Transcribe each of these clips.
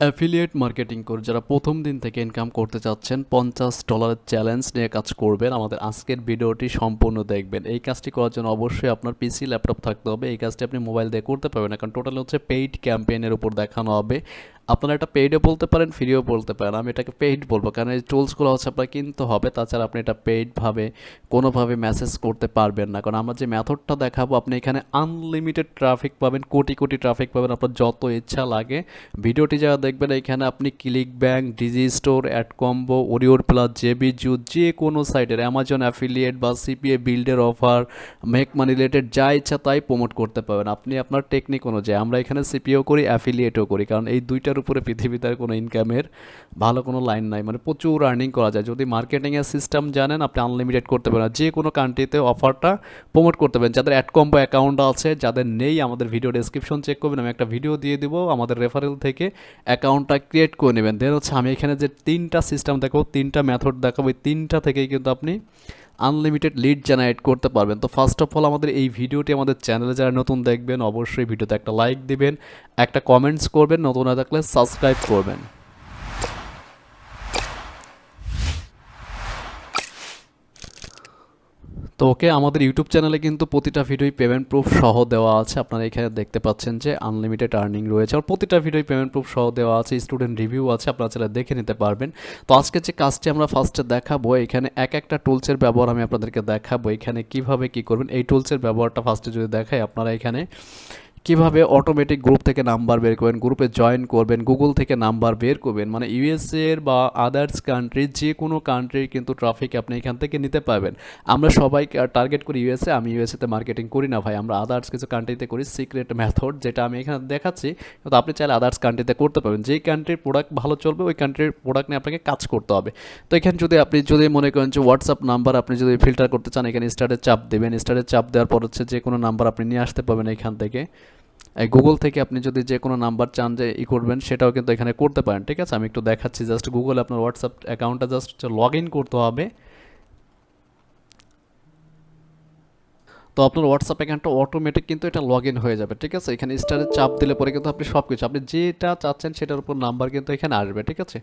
Affiliate marketing করে যারা প্রথম দিন থেকে ইনকাম করতে চাচ্ছেন $50 চ্যালেঞ্জ নিয়ে কাজ করবেন, আমাদের আজকের ভিডিওটি সম্পূর্ণ দেখবেন। এই কাজটি করার জন্য অবশ্যই আপনার পিসি ল্যাপটপ থাকতে হবে। এই কাজটি আপনি মোবাইল দিয়ে করতে পারবেন না, কারণ টোটাল হচ্ছে পেইড ক্যাম্পেইনের উপর দেখানো হবে। আপনারা এটা পেইডও বলতে পারেন, ফ্রিও বলতে পারেন। আমি এটাকে পেইড বলবো, কারণ এই টুলসগুলো হচ্ছে আপনার কিনতে হবে। তাছাড়া আপনি এটা পেইডভাবে কোনোভাবে মেসেজ করতে পারবেন না, কারণ আমরা যে মেথডটা দেখাবো আপনি এখানে আনলিমিটেড ট্রাফিক পাবেন, কোটি কোটি ট্রাফিক পাবেন, আপনার যত ইচ্ছা লাগে। ভিডিওটি যারা দেখবেন এখানে আপনি ClickBank, Digistore, AdCombo, ওরিওর প্লাস, জেবি জু, যে কোনো সাইটের অ্যামাজন অ্যাফিলিয়েট বা সিপিএ বিল্ডের অফার, মেক মানি রিলেটেড যা ইচ্ছা তাই প্রমোট করতে পারবেন আপনি আপনার টেকনিক অনুযায়ী। আমরা এখানে সিপিও করি, অ্যাফিলিয়েটও করি, কারণ এই দুইটার উপরে পৃথিবীতে আর কোনো ইনকামের ভালো কোনো লাইন নাই, মানে প্রচুর আর্নিং করা যায়। যদি মার্কেটিংয়ের সিস্টেম জানেন আপনি আনলিমিটেড করতে পারেন, যে কোনো কান্ট্রিতে অফারটা প্রমোট করতে পারেন। যাদের অ্যাড কম্বো অ্যাকাউন্ট আছে, যাদের নেই, আমাদের ভিডিও ডেসক্রিপশন চেক করবেন, আমি একটা ভিডিও দিয়ে দিব, আমাদের রেফারেল থেকে অ্যাকাউন্টটা ক্রিয়েট করে নেবেন। দেন হচ্ছে আমি এখানে যে তিনটা সিস্টেম দেখাবো, তিনটা মেথড দেখাবো, এই তিনটা থেকেই কিন্তু আপনি আনলিমিটেড লিড জেনারেট করতে পারবেন। তো ফার্স্ট অফ অল আমাদের এই ভিডিওটি আমাদের চ্যানেলে যারা নতুন দেখবেন অবশ্যই ভিডিওতে একটা লাইক দিবেন, একটা কমেন্টস করবেন, নতুন না থাকলে সাবস্ক্রাইব করবেন। তো ওকে, আমাদের ইউটিউব চ্যানেলে কিন্তু প্রতিটা ভিডিওই পেমেন্ট প্রুফ সহ দেওয়া আছে। আপনারা এখানে দেখতে পাচ্ছেন যে আনলিমিটেড আর্নিং রয়েছে, আর প্রতিটা ভিডিওই পেমেন্ট প্রুফ সহ দেওয়া আছে, স্টুডেন্ট রিভিউ আছে, আপনারা চাইলে দেখে নিতে পারবেন। তো আজকে যে কাজটি আমরা ফার্স্টে দেখাবো, এখানে এক একটা টুলসের ব্যবহার আমি আপনাদেরকে দেখাবো, এখানে কিভাবে কি করবেন। এই টুলসের ব্যবহারটা ফার্স্টে যদি দেখাই, আপনারা এখানে কিভাবে অটোমেটিক গ্রুপ থেকে নাম্বার বের করবেন, গ্রুপে জয়েন করবেন, গুগল থেকে নাম্বার বের করবেন, মানে ইউএসএর বা আদার্স কান্ট্রির যে কোনো কান্ট্রির কিন্তু ট্রাফিক আপনি এখান থেকে নিতে পারবেন। আমরা সবাই টার্গেট করি ইউএসএ, আমি ইউএসএতে মার্কেটিং করি না ভাই, আমরা আদার্স কিছু কান্ট্রিতে করি, সিক্রেট মেথড যেটা আমি এখানে দেখাচ্ছি। কিন্তু আপনি চাইলে আদার্স কান্ট্রিতে করতে পারবেন, যেই কান্ট্রির প্রোডাক্ট ভালো চলবে ওই কান্ট্রির প্রোডাক্ট নিয়ে আপনাকে কাজ করতে হবে। তো এখানে যদি মনে করেন যে হোয়াটসঅ্যাপ নাম্বার আপনি যদি ফিল্টার করতে চান, এখানে স্টার্টে চাপ দেবেন, স্টার্টে চাপ দেওয়ার পর হচ্ছে যে কোনো নাম্বার আপনি নিয়ে আসতে পারবেন এখান থেকে। গুগল থেকে আপনি যদি যে কোনো নাম্বার চান যে করবেন, সেটাও কিন্তু এখানে করতে পারেন। ঠিক আছে, আমি একটু দেখাচ্ছি। জাস্ট গুগলে আপনার হোয়াটসঅ্যাপ অ্যাকাউন্টটা জাস্ট লগ ইন করতে হবে। তো আপনার হোয়াটসঅ্যাপ অ্যাকাউন্টটা অটোমেটিক কিন্তু এটা লগ ইন হয়ে যাবে। ঠিক আছে, এখানে স্টারে চাপ দিলে পরে কিন্তু আপনি সব কিছু আপনি যেটা চাচ্ছেন সেটার উপর নাম্বার কিন্তু এখানে আসবে। ঠিক আছে,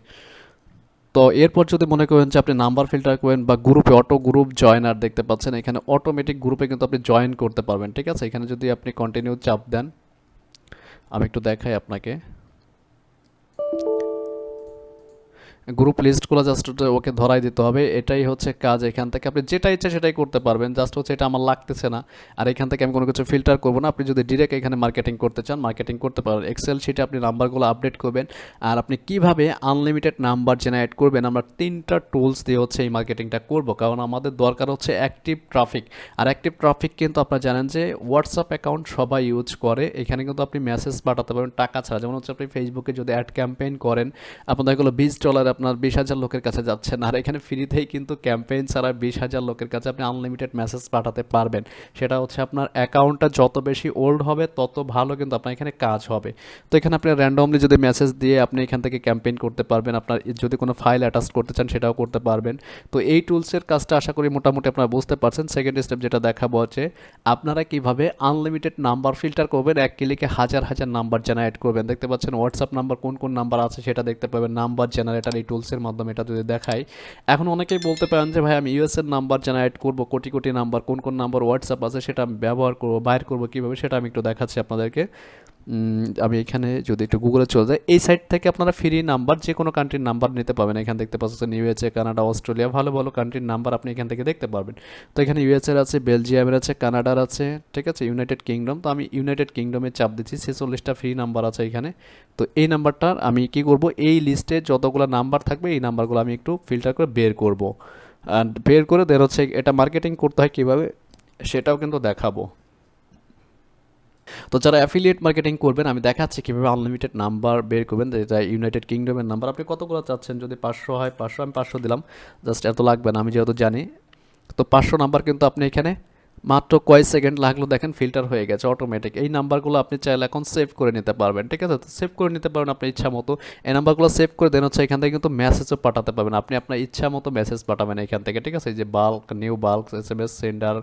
তো এরপর যদি মনে করেন যে আপনি নাম্বার ফিল্টার করেন বা গ্রুপে অটো গ্রুপ জয়েনার দেখতে পাচ্ছেন, এখানে অটোমেটিক গ্রুপে কিন্তু আপনি জয়েন করতে পারবেন। ঠিক আছে, এখানে যদি আপনি কন্টিনিউ চাপ দেন, আমি একটু দেখাই আপনাকে। গ্রুপ লিস্টগুলো জাস্ট ওকে ধরাই দিতে হবে, এটাই হচ্ছে কাজ। এখান থেকে আপনি যেটা ইচ্ছা সেটাই করতে পারবেন। জাস্ট হচ্ছে এটা আমার লাগতেছে না, আর এখান থেকে আমি কোনো কিছু ফিল্টার করবো না। আপনি যদি ডিরেক্ট এখানে মার্কেটিং করতে চান মার্কেটিং করতে পারেন। এক্সেল শিটে আপনি নাম্বারগুলো আপডেট করবেন, আর আপনি কিভাবে আনলিমিটেড নাম্বার জেনারেট করবেন, আমরা তিনটা টুলস দিয়ে হচ্ছে এই মার্কেটিংটা করবো। কারণ আমাদের দরকার হচ্ছে অ্যাক্টিভ ট্রাফিক, আর অ্যাক্টিভ ট্রাফিক কিন্তু আপনারা জানেন যে হোয়াটসঅ্যাপ অ্যাকাউন্ট সবাই ইউজ করে। এখানে কিন্তু আপনি মেসেজ পাঠাতে পারবেন টাকা ছাড়া। যেমন হচ্ছে আপনি ফেসবুকে যদি অ্যাড ক্যাম্পেইন করেন, আপনাদের এগুলো $20 আপনার 20,000 লোকের কাছে যাচ্ছে না, আর এখানে ফ্রিতেই কিন্তু ক্যাম্পেইন ছাড়া 20,000 লোকের কাছে আপনি আনলিমিটেড মেসেজ পাঠাতে পারবেন। সেটা হচ্ছে আপনার অ্যাকাউন্টটা যত বেশি ওল্ড হবে তত ভালো কিন্তু আপনার এখানে কাজ হবে। তো এখানে আপনি র্যান্ডমলি যদি মেসেজ দিয়ে আপনি এখান থেকে ক্যাম্পেইন করতে পারবেন, আপনার যদি কোনো ফাইল অ্যাটাচ করতে চান সেটাও করতে পারবেন। তো এই টুলসের কাজটা আশা করি মোটামুটি আপনারা বুঝতে পারছেন। সেকেন্ড স্টেপ যেটা দেখাবো হচ্ছে আপনারা কিভাবে আনলিমিটেড নাম্বার ফিল্টার করবেন, এক ক্লিকে হাজার হাজার নাম্বার জেনারেট করবেন। দেখতে পাচ্ছেন হোয়াটসঅ্যাপ নাম্বার কোন কোন নাম্বার আছে সেটা দেখতে পাবেন নাম্বার জেনারেটর এই টুলসের মাধ্যমে। এটা যদি দেখাই, এখন অনেকেই বলতে পারেন যে ভাই আমি ইউএসএর নাম্বার জেনারেট করব, কোটি কোটি নাম্বার, কোন কোন নাম্বার হোয়াটসঅ্যাপ আছে সেটা আমি ব্যবহার করব, বাইর করব কীভাবে সেটা আমি একটু দেখাচ্ছি আপনাদেরকে। আমি এখানে যদি একটু গুগলে চলে যাই, এই সাইট থেকে আপনারা ফ্রি নাম্বার যে কোনো কান্ট্রির নাম্বার নিতে পারবেন। এখানে দেখতে পাচ্ছেন ইউএসএ, কানাডা, অস্ট্রেলিয়া, ভালো ভালো কান্ট্রির নাম্বার আপনি এখান থেকে দেখতে পারবেন। তো এখানে ইউএসএর আছে, বেলজিয়ামের আছে, কানাডার আছে, ঠিক আছে, ইউনাইটেড কিংডম। তো আমি ইউনাইটেড কিংডমে চাপ দিচ্ছি, 46টা ফ্রি নাম্বার আছে এখানে। তো এই নাম্বারটার আমি কি করব, এই লিস্টে যতগুলো নাম্বার থাকবে এই নাম্বারগুলো আমি একটু ফিল্টার করে বের করব, অ্যান্ড বের করে দেন হচ্ছে এটা মার্কেটিং করতে হয় কীভাবে সেটাও কিন্তু দেখাবো। তো যারা অ্যাফিলিয়েট মার্কেটিং করবেন আমি দেখাচ্ছি কীভাবে আনলিমিটেড নাম্বার বের করবেন। যেটা ইউনাইটেড কিংডমের নাম্বার, আপনি কতগুলো চাচ্ছেন, যদি 500 হয় 500, আমি 500 দিলাম, জাস্ট এত লাগবে না আমি যেহেতু জানি। তো 500 নাম্বার কিন্তু আপনি এখানে মাত্র কয় সেকেন্ড লাগলো দেখেন ফিল্টার হয়ে গেছে অটোমেটিক। এই নাম্বারগুলো আপনি চাইলে এখন সেভ করে নিতে পারবেন, ঠিক আছে? তো সেভ করে নিতে পারবেন আপনার ইচ্ছা মতো। এই নাম্বারগুলো সেভ করে দেন হচ্ছে এখান থেকে কিন্তু মেসেজও পাঠাতে পারবেন, আপনি আপনার ইচ্ছা মতো মেসেজ পাঠাবেন এখান থেকে, ঠিক আছে? এই যে bulk, new bulk, SMS sender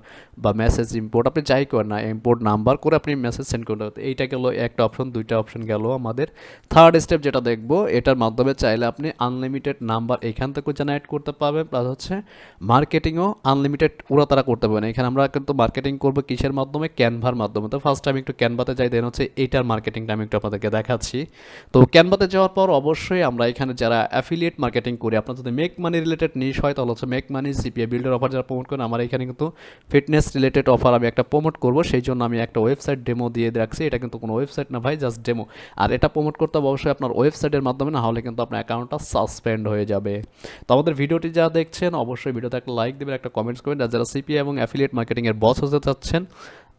বা মেসেজ ইম্পোর্ট, আপনি যাই করেন না ইম্পোর্ট নাম্বার করে আপনি মেসেজ সেন্ড করতে পারবেন। এইটা গেল একটা অপশন, দুইটা অপশন গেল আমাদের। থার্ড স্টেপ যেটা দেখবো, এটার মাধ্যমে চাইলে আপনি আনলিমিটেড নাম্বার এখান থেকে জেনারেট করতে পারবেন, প্লাস হচ্ছে মার্কেটিংও আনলিমিটেড ওরা তারা করতে পারবেন। এখানে আমরা কিন্তু মার্কেটিং করবো কিসের মাধ্যমে? ক্যানভার মাধ্যমে। তো ফার্স্ট আমি একটু ক্যানভাতে যাই, দেন হচ্ছে এইটার মার্কেটিংটা আমি একটু আপনাদেরকে দেখাচ্ছি। তো ক্যানভাতে যাওয়ার পর অবশ্যই আমরা এখানে যারা অ্যাফিলিয়েট মার্কেটিং করি, আপনার যদি মেক মানি রিলেটেড নিশ হয় তাহলে হচ্ছে make money, CPA builder offer যারা প্রমোট করেন, আমার এখানে কিন্তু ফিটনেস রিলেটেড অফার আমি একটা প্রমোট করবো, সেই জন্য আমি একটা ওয়েবসাইট ডেমো দিয়ে রাখছি। এটা কিন্তু কোনো ওয়েবসাইট না ভাই, জাস্ট ডেমো। আর এটা প্রমোট করতে হবে অবশ্যই আপনার ওয়েবসাইটের মাধ্যমে, না হলে কিন্তু আপনার অ্যাকাউন্টটা সাসপেন্ড হয়ে যাবে। তো আমাদের ভিডিওটি যা দেখছেন অবশ্যই ভিডিওতে একটা লাইক দেবেন, একটা কমেন্টস করবেন। আর যারা CPA এবং অ্যাফিলিয়েট মার্কেটিংয়ের বস হতে চাচ্ছেন,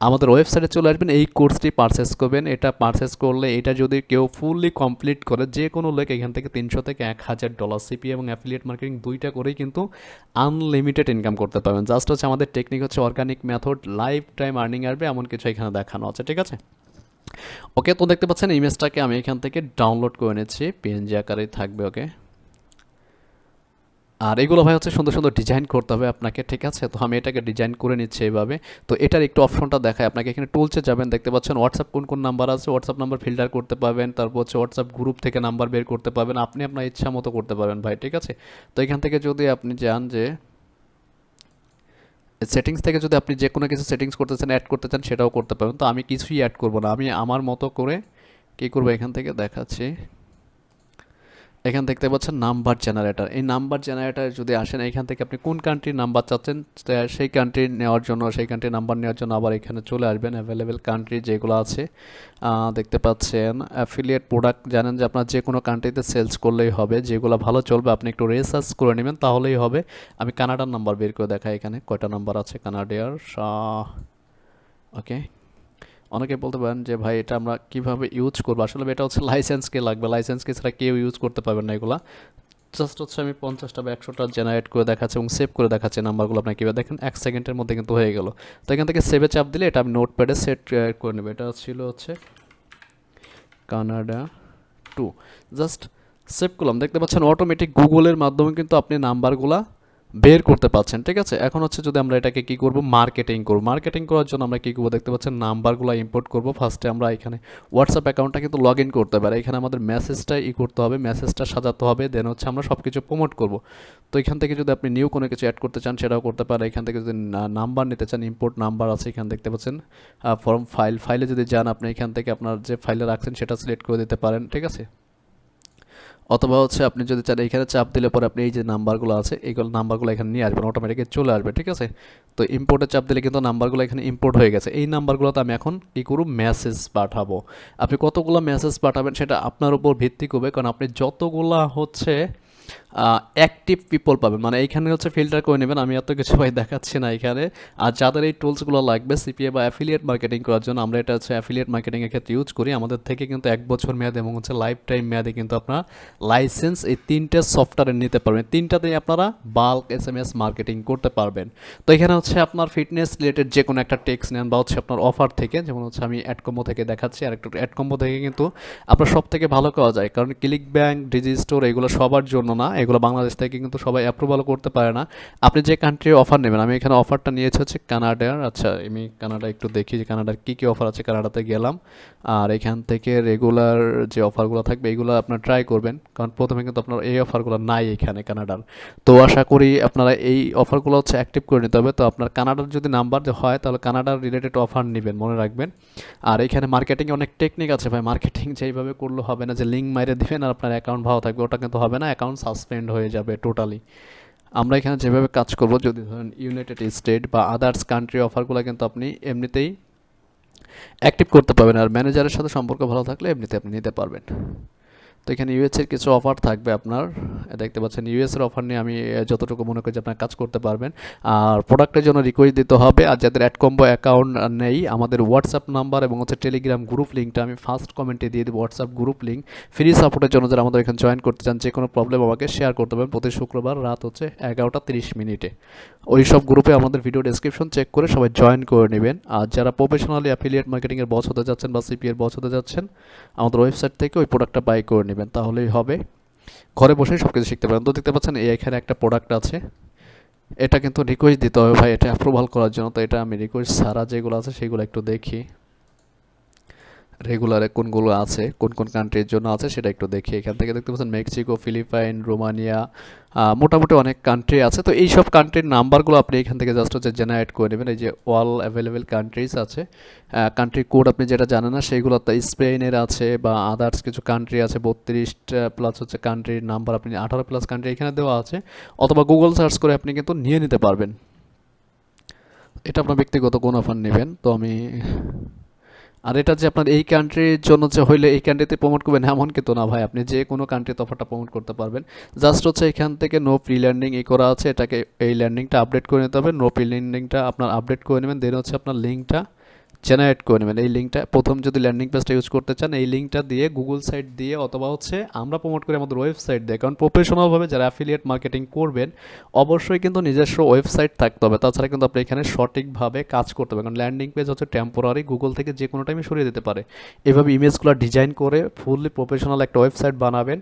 আমাদের ওয়েবসাইটে চলে আসবেন, এই কোর্সটি পারচেস করবেন। এটা পারচেস করলে এটা যদি কেউ ফুললি কমপ্লিট করে, যে কোনো লোক এখান থেকে $300 থেকে $1000 CPA এবং অ্যাফিলিয়েট মার্কেটিং দুইটা করেই কিন্তু আনলিমিটেড ইনকাম করতে পারবেন। জাস্ট হচ্ছে আমাদের টেকনিক হচ্ছে organic method, life time earning আসবে এমন কিছু এখানে দেখানো আছে, ঠিক আছে? ওকে, তো দেখতে পাচ্ছেন ইমেজটাকে আমি এখান থেকে ডাউনলোড করে নিচ্ছি, PNG আকারেই থাকবে। ওকে, আর এগুলো ভাই হচ্ছে সুন্দর সুন্দর ডিজাইন করতে হবে আপনাকে, ঠিক আছে? তো আমি এটাকে ডিজাইন করে নিচ্ছি এইভাবে। তো এটার একটু অপশনটা দেখায় আপনাকে, এখানে টুলসে যাবেন, দেখতে পাচ্ছেন হোয়াটসঅ্যাপ কোন কোন নাম্বার আছে, হোয়াটসঅ্যাপ নাম্বার ফিল্টার করতে পারবেন, তারপর হচ্ছে হোয়াটসঅ্যাপ গ্রুপ থেকে নাম্বার বের করতে পারবেন, আপনি আপনার ইচ্ছা মতো করতে পারবেন ভাই, ঠিক আছে? তো এখান থেকে যদি আপনি যান যে সেটিংস থেকে, যদি আপনি যে কোনো কিছু সেটিংস করতে চান, অ্যাড করতে চান, সেটাও করতে পারবেন। তো আমি কিছুই অ্যাড করবো না, আমি আমার মতো করে কী করবো এখান থেকে দেখাচ্ছি। এখান দেখতে পাচ্ছেন নাম্বার জেনারেটর, এই নাম্বার জেনারেটর যদি আসেন এখান থেকে আপনি কোন কান্ট্রির নাম্বার চাচ্ছেন সেই কান্ট্রি নেওয়ার জন্য, সেই কান্ট্রির নাম্বার নেওয়ার জন্য আবার এখানে চলে আসবেন। অ্যাভেলেবেল কান্ট্রি যেগুলো আছে দেখতে পাচ্ছেন। অ্যাফিলিয়েট প্রোডাক্ট জানেন যে আপনার যে কোনো কান্ট্রিতে সেলস করলেই হবে, যেগুলো ভালো চলবে আপনি একটু রিসার্চ করে নেবেন তাহলেই হবে। আমি কানাডার নাম্বার বের করে দেখাই, এখানে কয়টা নাম্বার আছে কানাডিয়ার। ওকে, অনেকে বলতে পারেন যে ভাই এটা আমরা কীভাবে ইউজ করবো, আসলে এটা হচ্ছে লাইসেন্সকে লাগবে, লাইসেন্সকে ছাড়া কেউ ইউজ করতে পারবেন না এগুলা। জাস্ট হচ্ছে আমি 50টা বা 100টা জেনারেট করে দেখাচ্ছি এবং সেভ করে দেখাচ্ছি নাম্বারগুলো, আপনার কীভাবে দেখেন 1 সেকেন্ডের মধ্যে কিন্তু হয়ে গেল। তো এখান থেকে সেভে চাপ দিলে এটা আমি নোটপ্যাডে সেট করে নেবো। এটা ছিল হচ্ছে কানাডা 2, জাস্ট সেভ করলাম। দেখতে পাচ্ছেন অটোমেটিক গুগলের মাধ্যমে কিন্তু আপনি নাম্বারগুলা বের করতে পারছেন, ঠিক আছে? এখন হচ্ছে যদি আমরা এটাকে কী করবো, মার্কেটিং করবো। মার্কেটিং করার জন্য আমরা কী করবো, দেখতে পাচ্ছেন নাম্বারগুলো ইম্পোর্ট করবো। ফার্স্টে আমরা এখানে হোয়াটসঅ্যাপ অ্যাকাউন্টটা কিন্তু লগ ইন করতে পারি, এখানে আমাদের মেসেজটা করতে হবে, মেসেজটা সাজাতে হবে, দেন হচ্ছে আমরা সব কিছু প্রমোট করবো। তো এখান থেকে যদি আপনি নিউ কোনো কিছু অ্যাড করতে চান সেটাও করতে পারেন। এখান থেকে যদি নাম্বার নিতে চান, ইম্পোর্ট নাম্বার আছে এখানে দেখতে পাচ্ছেন। ফর্ম ফাইলে যদি যান আপনি এখান থেকে আপনার যে ফাইলে রাখছেন সেটা সিলেক্ট করে দিতে পারেন, ঠিক আছে? অথবা হচ্ছে আপনি যদি চান এখানে চাপ দিলে পরে আপনি এই যে নাম্বারগুলো আছে এইগুলো নাম্বারগুলো এখানে নিয়ে আসবেন, অটোমেটিক চলে আসবে, ঠিক আছে? তো ইম্পোর্টে চাপ দিলে কিন্তু নাম্বারগুলো এখানে ইম্পোর্ট হয়ে গেছে। এই নাম্বারগুলোতে আমি এখন কী করব, মেসেজ পাঠাবো। আপনি কতগুলো মেসেজ পাঠাবেন সেটা আপনার উপর ভিত্তি করবে, কারণ আপনি যতগুলা হচ্ছে অ্যাক্টিভ পিপল পাবেন, মানে এইখানে হচ্ছে ফিল্টার করে নেবেন। আমি এত কিছু ভাই দেখাচ্ছি না এখানে। আর যাদের এই টুলসগুলো লাগবে CPA বা অ্যাফিলিয়েট মার্কেটিং করার জন্য, আমরা এটা হচ্ছে অ্যাফিলিয়েট মার্কেটিংয়ের ক্ষেত্রে ইউজ করি। আমাদের থেকে কিন্তু 1 বছর মেয়াদে এবং হচ্ছে লাইফ টাইম মেয়াদে কিন্তু আপনারা লাইসেন্স এই 3টে সফটওয়্যারে নিতে পারবেন। 3টাতেই আপনারা বাল্ক SMS মার্কেটিং করতে পারবেন। তো এখানে হচ্ছে আপনার ফিটনেস রিলেটেড যে কোনো একটা টেক্সট নেন বা হচ্ছে আপনার অফার থেকে, যেমন হচ্ছে আমি অ্যাড কম্বো থেকে দেখাচ্ছি, আর একটু অ্যাড কম্বো থেকে কিন্তু আপনার সব থেকে ভালো করা যায়, কারণ ক্লিক ব্যাংক, ডিজি স্টোর এগুলো সবার জন্য না, এগুলো বাংলাদেশ থেকে কিন্তু সবাই অ্যাপ্রুভাল করতে পারে না। আপনি যে কান্ট্রির অফার নেবেন, আমি এখানে অফারটা নিয়েছি হচ্ছে কানাডার। আচ্ছা, আমি কানাডা একটু দেখি যে কানাডার কী কী অফার আছে। কানাডাতে গেলাম, আর এখান থেকে রেগুলার যে অফারগুলো থাকবে এইগুলো আপনার ট্রাই করবেন, কারণ প্রথমে কিন্তু আপনার এই অফারগুলো নাই এখানে কানাডার। তো আশা করি আপনারা এই অফারগুলো হচ্ছে অ্যাক্টিভ করে নিতে হবে। তো আপনার কানাডার যদি নাম্বার হয় তাহলে কানাডার রিলেটেড অফার নেবেন, মনে রাখবেন। আর এখানে মার্কেটিংয়ে অনেক টেকনিক আছে ভাই, মার্কেটিং যেইভাবে করলে হবে না যে লিঙ্ক মাইরে দিবেন আর আপনার অ্যাকাউন্ট ভালো থাকবে, ওটা কিন্তু হবে না, অ্যাকাউন্ট সাসপেন্ড হয়ে যাবে টোটালি। আমরা এখানে যেভাবে কাজ করব, যদি ধরেন ইউনাইটেড স্টেট বা আদার্স কান্ট্রি অফারগুলো কিন্তু আপনি এমনিতেই অ্যাক্টিভ করতে পারবেন, আর ম্যানেজারের সাথে সম্পর্ক ভালো থাকলে এমনিতে আপনি নিতে পারবেন। তো এখানে ইউএস এর কিছু অফার থাকবে আপনার, দেখতে পাচ্ছেন ইউএস এর অফার নিয়ে আমি যতটুকু মনে করি যে আপনার কাজ করতে পারবেন। আর প্রোডাক্টের জন্য রিকোয়েস্ট দিতে হবে, আর যাদের অ্যাড কম্বো অ্যাকাউন্ট নেই আমাদের হোয়াটসঅ্যাপ নাম্বার এবং হচ্ছে টেলিগ্রাম গ্রুপ লিঙ্কটা আমি ফার্স্ট কমেন্টে দিয়ে দেবো, হোয়াটসঅ্যাপ গ্রুপ লিঙ্ক। ফ্রি সাপোর্টের জন্য যারা আমাদের এখানে জয়েন করতে চান, যে কোনো প্রবলেম আমাকে শেয়ার করতে পারেন প্রতি শুক্রবার রাত হচ্ছে 11:30 ওই সব গ্রুপে আমাদের ভিডিও ডেসক্রিপশন চেক করে সবাই জয়েন করে নেবেন। আর যারা প্রফেশনালি অ্যাফিলিয়েট মার্কেটিংয়ের বস হতে যাচ্ছেন বা সিপিএর বস হতে যাচ্ছেন, আমাদের ওয়েবসাইট থেকে ওই প্রোডাক্টটা বাই করে নেবেন, তাহলেই হবে। ঘরে বসেই সব কিছু শিখতে পারেন। তো দেখতে পাচ্ছেন এখানে একটা প্রোডাক্ট আছে, এটা কিন্তু রিকোয়েস্ট দিতে হবে ভাই এটা অ্যাপ্রুভাল করার জন্য। তো এটা আমি রিকোয়েস্ট ছাড়া যেগুলো আছে সেগুলো একটু দেখি, রেগুলারে কোনগুলো আছে, কোন কোন কান্ট্রির জন্য আছে সেটা একটু দেখি। এখান থেকে দেখতে পাচ্ছেন মেক্সিকো, ফিলিপাইন, রোমানিয়া, মোটামুটি অনেক কান্ট্রি আছে। তো এই সব কান্ট্রির নাম্বারগুলো আপনি এখান থেকে জাস্ট হচ্ছে জেনারেট করে নেবেন। এই যে অল অ্যাভেলেবেল কান্ট্রিজ আছে, কান্ট্রি কোড আপনি যেটা জানেন না সেইগুলো, স্পেনের আছে বা আদার্স কিছু কান্ট্রি আছে, 32 প্লাস হচ্ছে কান্ট্রির নাম্বার, আপনি 18 প্লাস কান্ট্রি এখানে দেওয়া আছে, অথবা গুগল সার্চ করে আপনি কিন্তু নিয়ে নিতে পারবেন। এটা আপনার ব্যক্তিগত কোন অফার নেবেন। তো আমি, আর এটা যে আপনার এই কান্ট্রির জন্য যে হইলে এই কান্ট্রিতে প্রমোট করবেন এমন কিন্তু না ভাই, আপনি যে কোনো কান্ট্রিতে অফারটা প্রমোট করতে পারবেন। জাস্ট হচ্ছে এখান থেকে নো প্রি ল্যান্ডিং করা আছে, এটাকে এই ল্যান্ডিংটা আপডেট করে নিতে হবে। নো প্রি ল্যান্ডিংটা আপনার আপডেট করে নেবেন, দেন হচ্ছে আপনার লিঙ্কটা জেনারেট করে নেবেন। এই লিঙ্কটা প্রথম যদি ল্যান্ডিং পেজটা ইউজ করতে চান, এই লিঙ্কটা দিয়ে গুগল সাইট দিয়ে অথবা হচ্ছে আমরা প্রমোট করি আমাদের ওয়েবসাইট দিয়ে, কারণ প্রফেশনালভাবে যারা অ্যাফিলিয়েট মার্কেটিং করবেন অবশ্যই কিন্তু নিজস্ব ওয়েবসাইট থাকতে হবে, তাছাড়া কিন্তু আপনি এখানে সঠিকভাবে কাজ করতে হবে। কারণ ল্যান্ডিং পেজ হচ্ছে টেম্পোরারি, গুগল থেকে যে কোনো টাইমে সরিয়ে দিতে পারে। এভাবে ইমেজগুলো ডিজাইন করে ফুললি প্রফেশনাল একটা ওয়েবসাইট বানাবেন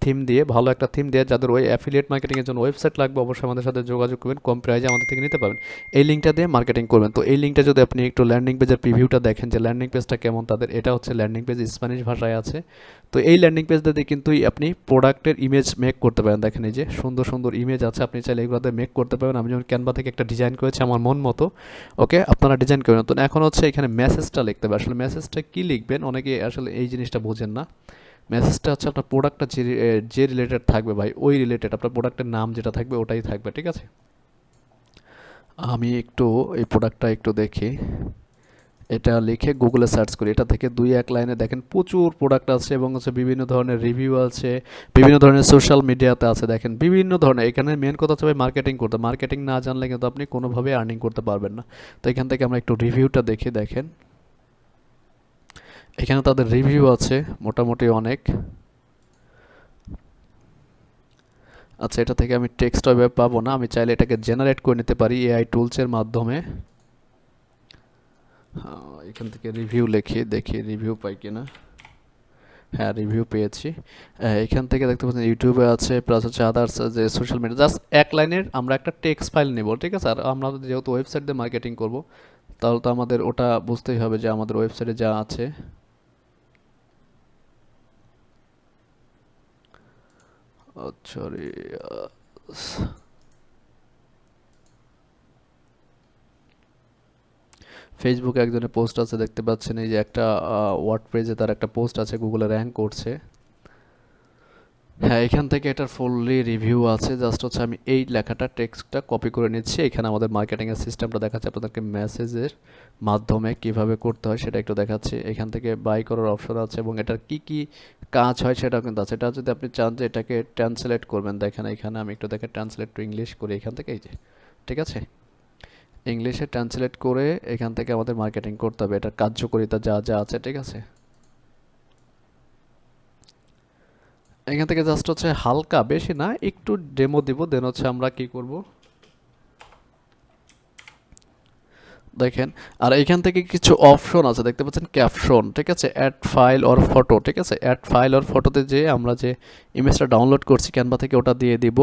থিম দিয়ে, ভালো একটা থিম দিয়ে। যাদের ওই অ্যাফিলিয়েট মার্কেটিংয়ের জন্য ওয়েবসাইট লাগবে অবশ্যই আমাদের সাথে যোগাযোগ করবেন, কম প্রাইজে আমাদের থেকে নিতে পারবেন। এই লিঙ্কটা দিয়ে মার্কেটিং করবেন। তো এই লিঙ্কটা যদি আপনি একটু ল্যান্ডিং পেজের প্রিভিউটা দেখেন যে ল্যান্ডিং পেজটা কেমন তাদের, এটা হচ্ছে ল্যান্ডিং পেজ, স্প্যানিশ ভাষায় আছে। তো এই ল্যান্ডিং পেজটা দিয়ে কিন্তু আপনি প্রোডাক্টের ইমেজ মেক করতে পারেন। দেখেন এই যে সুন্দর সুন্দর ইমেজ আছে, আপনি চাইলে এগুলোতে মেক করতে পারেন। আমি যেমন ক্যানভা থেকে একটা ডিজাইন করেছি আমার মন মতো, ওকে আপনারা ডিজাইন করবেন। তো এখন হচ্ছে এখানে মেসেজটা লিখতে হবে। আসলে মেসেজটা কী লিখবেন অনেকে আসলে এই জিনিসটা বোঝেন না। মেসেজটা হচ্ছে আপনার প্রোডাক্টটা যে রিলেটেড থাকবে ভাই, ওই রিলেটেড আপনার প্রোডাক্টের নাম যেটা থাকবে ওটাই থাকবে, ঠিক আছে। আমি একটু এই প্রোডাক্টটা একটু দেখি, এটা লিখে গুগলে সার্চ করি, এটা থেকে 2-1 লাইনে দেখেন প্রচুর প্রোডাক্ট আছে এবং হচ্ছে বিভিন্ন ধরনের রিভিউ আছে, বিভিন্ন ধরনের সোশ্যাল মিডিয়াতে আছে, দেখেন বিভিন্ন ধরনের। এখানে মেন কথা হচ্ছে ভাই মার্কেটিং করতে, মার্কেটিং না জানলে কিন্তু আপনি কোনোভাবে আর্নিং করতে পারবেন না। তো এখান থেকে আমরা একটু রিভিউটা দেখি, দেখেন এখানে তাদের রিভিউ আছে মোটামুটি অনেক। আচ্ছা, এটা থেকে আমি টেক্সট ওয়েব পাবো না, আমি চাইলে এটাকে জেনারেট করে নিতে পারি এআই টুলসের মাধ্যমে। এখান থেকে রিভিউ লিখি, দেখি রিভিউ পাই কিনা। হ্যাঁ, রিভিউ পেয়েছি। এখান থেকে দেখতে পাচ্ছেন ইউটিউবে আছে, প্লাস হচ্ছে আদার্স যে সোশ্যাল মিডিয়া। জাস্ট এক লাইনের আমরা একটা টেক্সট ফাইল নেব, ঠিক আছে। আর আমরা যেহেতু ওয়েবসাইট দিয়ে মার্কেটিং করব, তাহলে তো আমাদের ওটা বুঝতেই হবে যে আমাদের ওয়েবসাইটে যা আছে। সরি, ফেসবুকে একজনের পোস্ট আছে দেখতে পাচ্ছেন, এই যে একটা ওয়ার্ড পেজে তার একটা পোস্ট আছে, গুগলে র্যাঙ্ক করছে। হ্যাঁ, এখান থেকে এটার ফুললি রিভিউ আছে। জাস্ট হচ্ছে আমি এই লেখাটা টেক্সটটা কপি করে নিচ্ছি। এখানে আমাদের মার্কেটিংয়ের সিস্টেমটা দেখাচ্ছে, আপনাদেরকে মেসেজের মাধ্যমে কিভাবে করতে হয় সেটা একটু দেখাচ্ছি। এখান থেকে বাই করার অপশন আছে এবং এটার কি কি কাজ হয় সেটাও কিন্তু আছে। এটা যদি আপনি চান যে এটাকে ট্রান্সলেট করবেন, দেখেন এখানে আমি একটু দেখে ট্রান্সলেট টু ইংলিশ করি এখান থেকে, এই যে ঠিক আছে, ইংলিশে ট্রান্সলেট করে এখান থেকে আমাদের মার্কেটিং করতে হবে, এটার কার্যকারিতা যা যা আছে, ঠিক আছে। এখান থেকে জাস্ট হচ্ছে হালকা, বেশি না, একটু ডেমো দিব, দেন হচ্ছে আমরা কি করব দেখেন। আর এখান থেকে কিছু অপশন আছে দেখতে পাচ্ছেন, ক্যাপশন, ঠিক আছে, অ্যাড ফাইল অর ফটো, ঠিক আছে। অ্যাড ফাইল অর ফটোতে যে আমরা যে ইমেজটা ডাউনলোড করছি ক্যানভা থেকে ওটা দিয়ে দিব।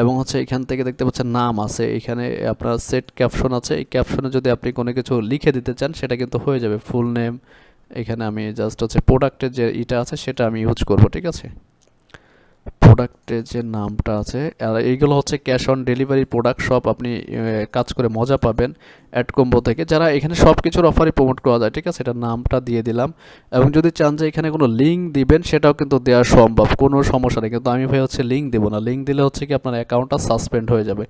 এবং হচ্ছে এখান থেকে দেখতে পাচ্ছেন নাম আছে, এখানে আপনার সেট ক্যাপশন আছে। এই ক্যাপশনে যদি আপনি কোনো কিছু লিখে দিতে চান সেটা কিন্তু হয়ে যাবে, ফুল নেম। এখানে আমি জাস্ট হচ্ছে প্রোডাক্টের যে ইটা আছে সেটা আমি ইউজ করব, ঠিক আছে। প্রোডাক্টের যে নামটা আছে, আর এইগুলো হচ্ছে ক্যাশ অন ডেলিভারি প্রোডাক্ট, সব আপনি কাজ করে মজা পাবেন অ্যাড কম্বো থেকে, যারা এখানে সব কিছুর অফারই প্রমোট করা যায়, ঠিক আছে। এটার নামটা দিয়ে দিলাম, এবং যদি চান যে এখানে কোনো লিঙ্ক দিবেন সেটাও কিন্তু দেওয়া সম্ভব, কোনো সমস্যা নেই। কিন্তু আমি ভাই হচ্ছে লিঙ্ক দেবো না, লিঙ্ক দিলে হচ্ছে কি আপনার অ্যাকাউন্টটা সাসপেন্ড হয়ে যাবে।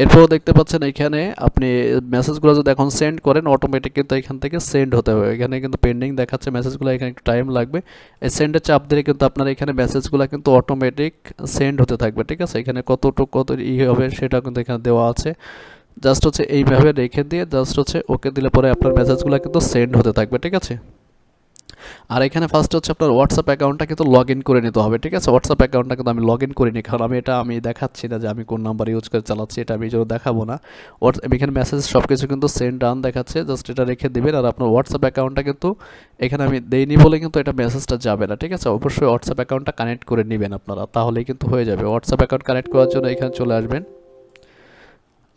এরপরও দেখতে পাচ্ছেন এখানে আপনি মেসেজগুলো যদি এখন সেন্ড করেন অটোমেটিক কিন্তু এখান থেকে সেন্ড হতে হবে। এখানে কিন্তু পেন্ডিং দেখাচ্ছে মেসেজগুলো, এখানে একটু টাইম লাগবে। এই সেন্ডে চাপ দিলে কিন্তু আপনার এখানে মেসেজগুলো কিন্তু অটোমেটিক সেন্ড হতে থাকবে, ঠিক আছে। এখানে কতটুকু কত হবে সেটা কিন্তু এখানে দেওয়া আছে। জাস্ট হচ্ছে এইভাবে রেখে দিয়ে জাস্ট হচ্ছে ওকে দিলে পরে আপনার মেসেজগুলো কিন্তু সেন্ড হতে থাকবে, ঠিক আছে। আর এখানে ফার্স্ট হচ্ছে আপনার হোয়াটসঅ্যাপ অ্যাকাউন্টটা কিন্তু লগ ইন করে নিতে হবে, ঠিক আছে। হোয়াটসঅ্যাপ অ্যাকাউন্টটা কিন্তু আমি লগ ইন করিনি, কারণ আমি দেখাচ্ছি না যে আমি কোন নাম্বার ইউজ করে চালাচ্ছি, এটা আমি দেখাবো না। এখানে মেসেজ সব কিছু কিন্তু সেন্ড ডান দেখাচ্ছে, জাস্ট এটা রেখে দেবেন। আর আপনার হোয়াটসঅ্যাপ অ্যাকাউন্টটা কিন্তু এখানে আমি দেইনি বলে কিন্তু এটা মেসেজটা যাবে না, ঠিক আছে। অবশ্যই হোয়াটসঅ্যাপ অ্যাকাউন্টটা কানেক্ট করে নেবেন আপনারা, তাহলেই কিন্তু হয়ে যাবে। হোয়াটসঅ্যাপ অ্যাকাউন্ট কানেক্ট করার জন্য এখানে চলে আসবেন,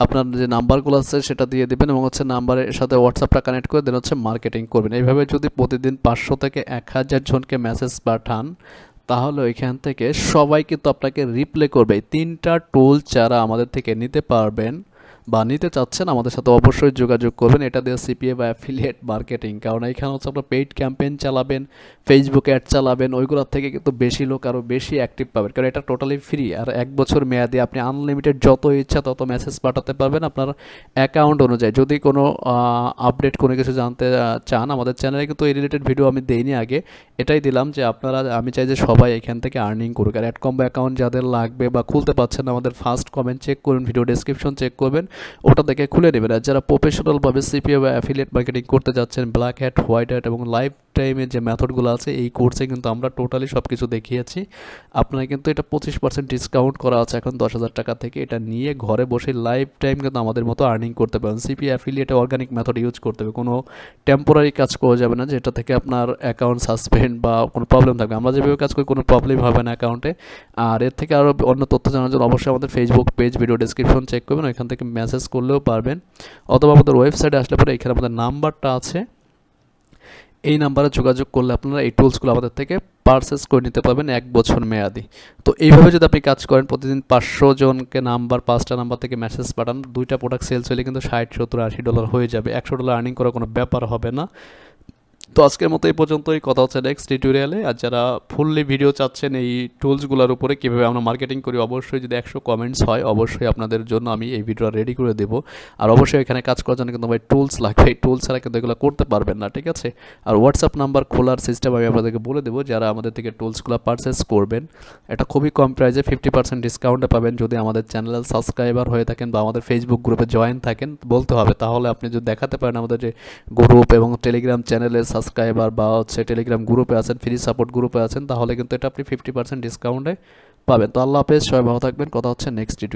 আপনার যে নাম্বারগুলো আছে সেটা দিয়ে দিবেন, এবং হচ্ছে নাম্বারের সাথে হোয়াটসঅ্যাপটা কানেক্ট করে দেন হচ্ছে মার্কেটিং করবেন। এইভাবে যদি প্রতিদিন 500 থেকে 1000 জনকে মেসেজ পাঠান, তাহলে এখান থেকে সবাই কিন্তু আপনাকে রিপ্লাই করবে। এই 3টা টুল যারা আমাদের থেকে নিতে পারবেন বা নিতে চাচ্ছেন, আমাদের সাথে অবশ্যই যোগাযোগ করবেন। এটা দিয়ে সিপিএ বা অ্যাফিলিয়েট মার্কেটিং, কারণ এখানে হচ্ছে আপনার পেইড ক্যাম্পেইন চালাবেন, ফেসবুক অ্যাড চালাবেন, ওইগুলোর থেকে কিন্তু বেশি লোক আরও বেশি অ্যাক্টিভ পাবেন, কারণ এটা টোটালি ফ্রি। আর 1 বছর মেয়াদি আপনি আনলিমিটেড যত ইচ্ছা তত মেসেজ পাঠাতে পারবেন আপনার অ্যাকাউন্ট অনুযায়ী। যদি কোনো আপডেট কোনো কিছু জানতে চান, আমাদের চ্যানেলে কিন্তু এই রিলেটেড ভিডিও আমি দেইনি আগে, এটাই দিলাম যে আপনারা, আমি চাই যে সবাই এখান থেকে আর্নিং করুক। আর অ্যাড কম্বো অ্যাকাউন্ট যাদের লাগবে বা খুলতে পারছেন, আমাদের ফার্স্ট কমেন্ট চেক করুন, ভিডিও ডেসক্রিপশন চেক করবেন, ওটা দেখে খুলে নেবেন। আর যারা প্রফেশনালভাবে সিপিএ বা অ্যাফিলিয়েট মার্কেটিং করতে যাচ্ছেন, ব্ল্যাক হ্যাট, হোয়াইট হ্যাট এবং লাইফ টাইমের যে মেথডগুলো আছে, এই কোর্সে কিন্তু আমরা টোটালি সব কিছু দেখিয়েছি। আপনারা কিন্তু এটা 25% ডিসকাউন্ট করা আছে এখন 10,000 টাকা থেকে। এটা নিয়ে ঘরে বসে লাইফ টাইম কিন্তু আমাদের মতো আর্নিং করতে পারেন। সিপিএ অ্যাফিলিয়েটে অর্গানিক মেথড ইউজ করতে হবে, কোনো টেম্পোরারি কাজ করা যাবে না যেটা থেকে আপনার অ্যাকাউন্ট সাসপেন্ড বা কোনো প্রবলেম থাকবে। আমরা যেভাবে কাজ করি কোনো প্রবলেম হবে না অ্যাকাউন্টে। আর এর থেকে আরও অন্য তথ্য জানার জন্য অবশ্যই আমাদের Facebook page, video description check করবেন, এখান থেকে মেসেজ করলেও পারবেন, অথবা আমাদের ওয়েবসাইটে আসলে পরে এখানে আমাদের নাম্বারটা আছে, এই নাম্বারে যোগাযোগ করলে আপনারা এই টুলসগুলো আমাদের থেকে পারচেস করে নিতে পারবেন 1 বছর মেয়াদি। তো এইভাবে যদি আপনি কাজ করেন, প্রতিদিন 500 জনকে নাম্বার, 5টা নাম্বার থেকে মেসেজ পাঠান, 2টা প্রোডাক্ট সেলস হলে কিন্তু $60, $70, $80 হয়ে যাবে। $100 আর্নিং করার কোনো ব্যাপার হবে না। তো আজকের মতো এই পর্যন্তই, কথা হচ্ছে নেক্সট টিউটোরিয়ালে। আর যারা ফুললি ভিডিও চাচ্ছেন এই টুলসগুলোর উপরে কীভাবে আমরা মার্কেটিং করি, অবশ্যই যদি 100 কমেন্টস হয় অবশ্যই আপনাদের জন্য আমি এই ভিডিওটা রেডি করে দেবো। আর অবশ্যই এখানে কাজ করার জন্য কিন্তু ভাই টুলস লাগবে, এই টুলস ছাড়া কিন্তু এগুলো করতে পারবেন না, ঠিক আছে। আর হোয়াটসঅ্যাপ নাম্বার খোলার সিস্টেম আমি আপনাদেরকে বলে দেবো, যারা আমাদের থেকে টুলসগুলো পারচেস করবেন, এটা খুবই কম প্রাইসে 50% ডিসকাউন্টে পাবেন। যদি আমাদের চ্যানেল সাবস্ক্রাইবার হয়ে থাকেন বা আমাদের ফেসবুক গ্রুপে জয়েন থাকেন, বলতে হবে, তাহলে আপনি যদি দেখাতে পারেন আমাদের যে গ্রুপ এবং টেলিগ্রাম চ্যানেলের সাবস্ক্রাইবার বা হচ্ছে টেলিগ্রাম গ্রুপে আছেন, ফ্রি সাপোর্ট গ্রুপে আছেন, তাহলে কিন্তু এটা আপনি 50% ডিসকাউন্টে পাবেন। তো আল্লাহ হাফেজ, সবাই ভালো থাকবেন, কথা হচ্ছে নেক্সট ভিডিও।